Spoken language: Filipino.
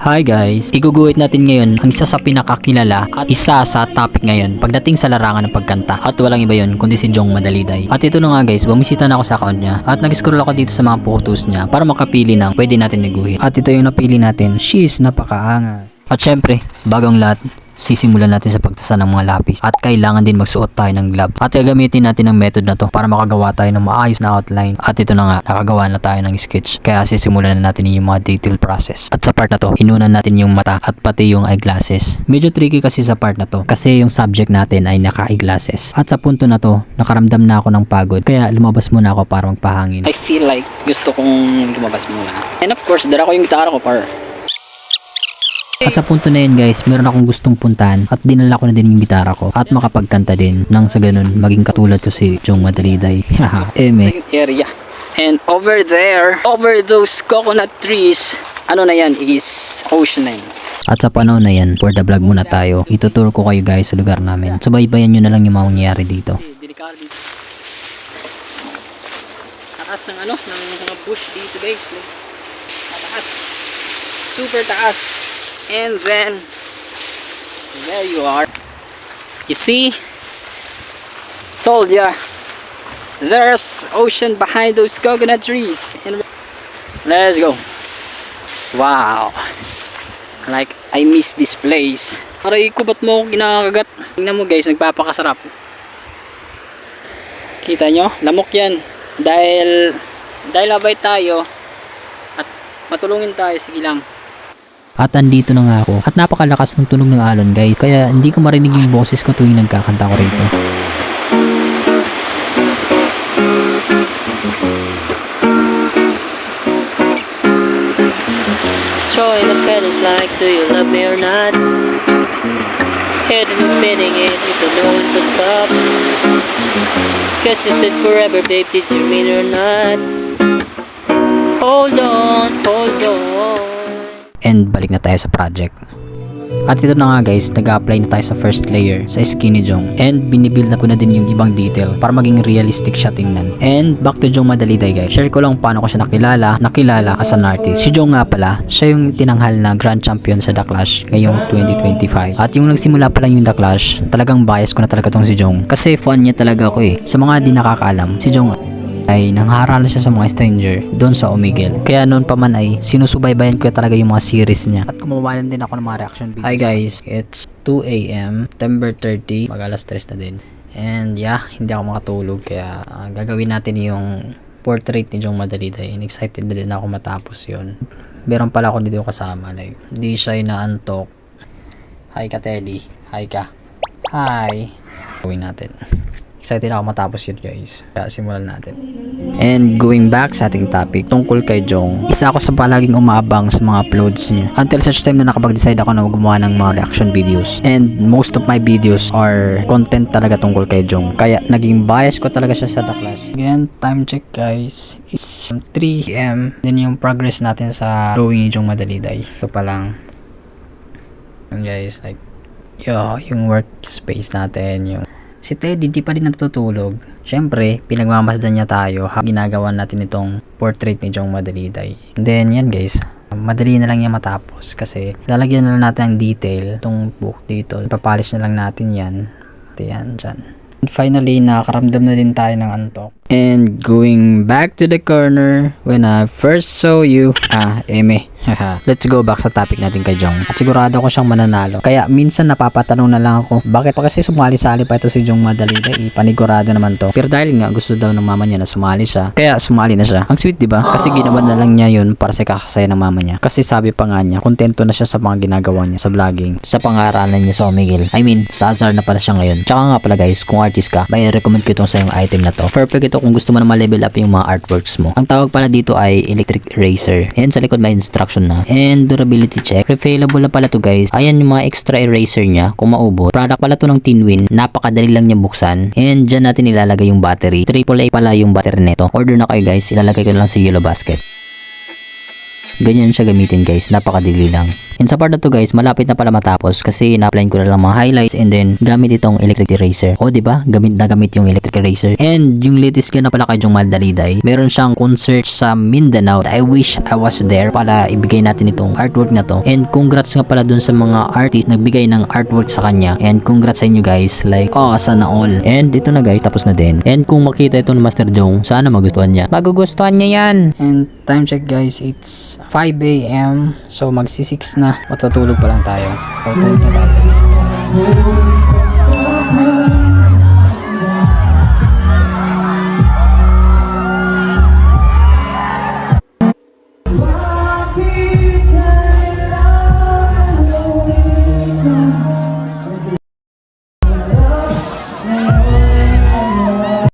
Hi guys! Iguguhit natin ngayon ang isa sa pinakakilala at isa sa topic ngayon pagdating sa larangan ng pagkanta at walang iba yun kundi si Jong Madaliday. At ito na nga guys, bumisita na ako sa account niya at nag-scroll ako dito sa mga photos niya para makapili ng pwede natin iguhit. At ito yung napili natin. She is napakaangas. At syempre, bagong lahat, sisimulan natin sa pagtasa ng mga lapis at kailangan din magsuot tayo ng glove at gagamitin natin ang method na to para makagawa tayo ng maayos na outline. At ito na nga, nakagawa na tayo ng sketch, kaya sisimulan na natin yung mga detailed process. At sa part na to, inunan natin yung mata at pati yung eyeglasses. Medyo tricky kasi sa part na to kasi yung subject natin ay naka-eyeglasses. At sa punto na to, nakaramdam na ako ng pagod, kaya lumabas muna ako para magpahangin. I feel like gusto kong lumabas muna. And of course, dala ko yung gitara ko para. At sa punto na yun guys, meron akong gustong puntahan at dinala ko na din yung gitara ko at makapagkanta din nang sa ganun maging katulad to si Jong Madaliday. Haha, eme. Area. And over there, over those coconut trees, ano na yan is ocean na yan. At sa panahon na yan, for the vlog muna tayo. Ituturo ko kayo guys sa lugar namin. Subaybayan nyo na lang yung mga mangyayari dito. Delikado dito. Taas ng ano, ng mga bush dito guys. Taas. Super taas. And then there you are. You see, told ya, there's ocean behind those coconut trees. And let's go. Wow, like I miss this place. Aray ko, ba't mo ako kinakagat? Tingnan mo guys, nagpapakasarap. Kita nyo, lamok yan. Dahil abay tayo at matulungin tayo, sige lang. At andito na nga ako. At napakalakas ng tunog ng alon guys. Kaya hindi ko marinig yung boses ko tuwing nagkakanta ko rito. Showing the feathers like, do you love me or not? Heading and spinning it, you don't know when to stop. Cause you said forever, babe, did you mean or not? Hold on, hold on. And balik na tayo sa project. At ito na nga guys, nag-apply na tayo sa first layer sa Skinny Jong. And binibuild na ko na din yung ibang detail para maging realistic siya tingnan. And back to Jong Madaliday guys. Share ko lang paano ko siya nakilala as an artist. Si Jong nga pala, siya yung tinanghal na Grand Champion sa The Clash ngayong 2025. At yung nagsimula pa lang yung The Clash, talagang bias ko na talaga tong si Jong. Kasi fan niya talaga ako eh. Sa mga di nakakaalam, si Jong ay nangharala siya sa mga stranger doon sa Omegle. Kaya noon pa man ay sinusubaybayan ko talaga yung mga series niya. At kumawalan din ako ng mga reaction videos. Hi guys, it's 2 AM, September 30, mag alas 3 na din. And yeah, hindi ako makatulog kaya gagawin natin yung portrait ni Jong Madaliday. And excited na din ako matapos yun. Meron pala ako dito kasama, like, di siya inaantok. Hi ka Teddy, hi ka. Hi. Gawin natin. Excited ako matapos yun guys. Kaya simulan natin. And going back sa ating topic tungkol kay Jong, isa ako sa palaging umaabang sa mga uploads niya until such time na nakapag-decide ako na gumawa ng mga reaction videos. And most of my videos are content talaga tungkol kay Jong. Kaya naging bias ko talaga siya sa The Clash. Again, time check guys. It's 3 AM. Then yung progress natin sa drawing ni Jong Madaliday. Ito pa lang. And guys, like, yung workspace natin, yung si Teddy di pa rin natutulog. Syempre, pinagmamasdan niya tayo habang ginagawa natin itong portrait ni Jong Madaliday. And then yan guys, madali na lang yan matapos kasi lalagyan na lang natin ang detail itong book dito. Ipapolish na lang natin yan. Ito yan dyan. And finally, nakakaramdam na din tayo ng antok. And going back to the corner when I first saw you. Eme. Let's go back sa topic natin kay Jong. At sigurado ko siyang mananalo. Kaya minsan napapatanong na lang ako, bakit pa kasi sumali-sali pa ito si Jong Madaliday? Panigurado naman to. Pero dahil nga gusto daw ng mama niya na sumali siya, kaya sumali na siya. Ang sweet, di ba? Kasi ginawa na lang niya yun para sa kakasaya ng mama niya. Kasi sabi pa nga niya, kontento na siya sa mga ginagawa niya sa vlogging, sa pangaralan niya sa Omegle. I mean, sa Azar na pala siya ngayon. Tsaka nga pala guys, kung artist ka, may recommend ko itong sa yung item na to. Perfect ito kung gusto mo na ma-level up yung mga artworks mo. Ang tawag pala dito ay electric eraser. And sa likod may instruction na. And durability check. Refillable na pala to guys. Ayan yung mga extra eraser niya kung maubos. Product pala to ng Tinwin. Napakadali lang niya buksan. And dyan natin ilalagay yung battery. AAA pala yung battery nito. Order na kayo guys. Ilalagay ko lang sa yellow basket. Ganyan siya gamitin guys. Napakadali lang. And sa part na to guys, malapit na pala matapos kasi na-apply ko na lang mga highlights and then gamit itong electric eraser. O diba? Gamit na gamit yung electric eraser. And yung latest ko na pala kay Jong Maldaliday, meron siyang concert sa Mindanao. I wish I was there para ibigay natin itong artwork na to. And congrats nga pala dun sa mga artist nagbigay ng artwork sa kanya. And congrats sa inyo guys. Like, sana all. And ito na guys, tapos na din. And kung makita ito ni Master Jong, sana magustuhan niya. Magugustuhan niya yan. And time check guys, it's 5 AM. So magsi 6 na. Matutulog pa lang tayo. Okay na guys.